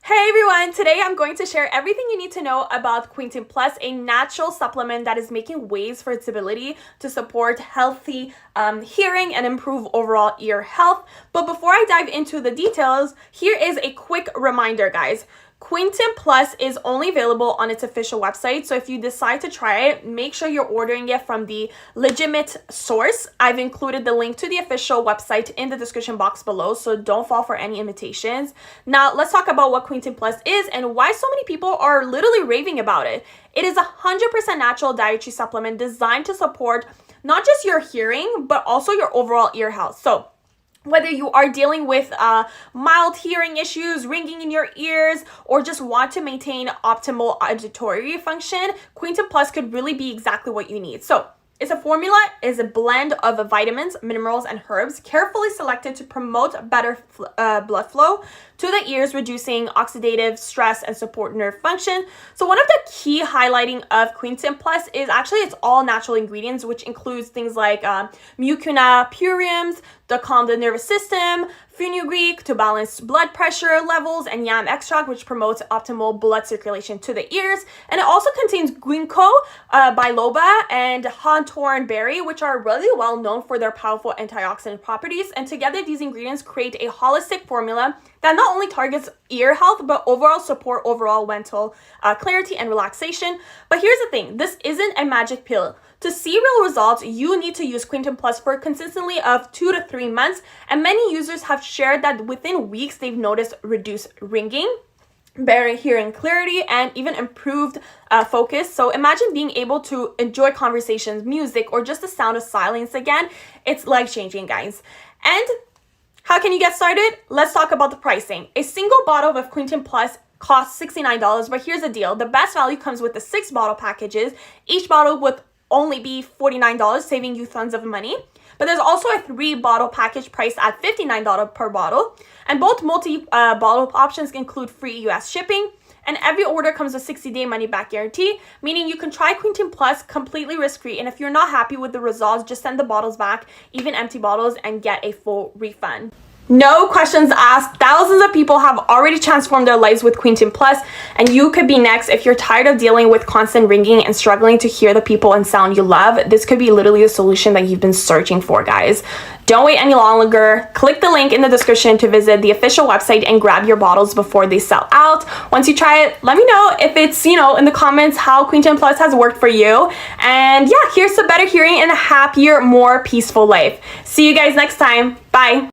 Hey everyone, today I'm going to share everything you need to know about Quietum Plus, a natural supplement that is making waves for its ability to support healthy hearing and improve overall ear health. But before I dive into the details, here is a quick reminder, guys. Quietum Plus is only available on its official website, so if you decide to try it, make sure you're ordering it from the legitimate source. I've included the link to the official website in the description box below, so don't fall for any imitations. Now, let's talk about what Quietum Plus is and why so many people are literally raving about it. It is a 100% natural dietary supplement designed to support not just your hearing, but also your overall ear health. So, whether you are dealing with mild hearing issues, ringing in your ears, or just want to maintain optimal auditory function, Quietum Plus could really be exactly what you need. So, it's a formula, is a blend of vitamins, minerals, and herbs carefully selected to promote better blood flow to the ears, reducing oxidative stress and support nerve function. So one of the key highlighting of Quietum Plus is actually its all natural ingredients, which includes things like mucuna puriums to calm the nervous system, fenugreek to balance blood pressure levels, and yam extract, which promotes optimal blood circulation to the ears. And it also contains ginkgo biloba and hawthorn berry, which are really well known for their powerful antioxidant properties. And together, these ingredients create a holistic formula that not only targets ear health, but overall support overall mental clarity and relaxation. But here's the thing, this isn't a magic pill. To see real results, you need to use Quietum Plus for consistently of 2 to 3 months, and many users have shared that within weeks they've noticed reduced ringing, better hearing clarity, and even improved focus. So imagine being able to enjoy conversations, music, or just the sound of silence again. It's life-changing, guys. And how can you get started? Let's talk about the pricing. A single bottle of Quietum Plus costs $69, but here's the deal. The best value comes with the 6 bottle packages. Each bottle would only be $49, saving you tons of money. But there's also a 3 bottle package priced at $59 per bottle. And both multi-bottle options include free US shipping. And every order comes with 60-day money-back guarantee, meaning you can try Quietum Plus completely risk-free. And if you're not happy with the results, just send the bottles back, even empty bottles, and get a full refund. No questions asked. Thousands of people have already transformed their lives with Quietum Plus, and you could be next. If you're tired of dealing with constant ringing and struggling to hear the people and sound you love, this could be literally the solution that you've been searching for, guys. Don't wait any longer. Click the link in the description to visit the official website and grab your bottles before they sell out. Once you try it, let me know if it's, in the comments how Quietum Plus has worked for you. And yeah, here's to better hearing and a happier, more peaceful life. See you guys next time. Bye.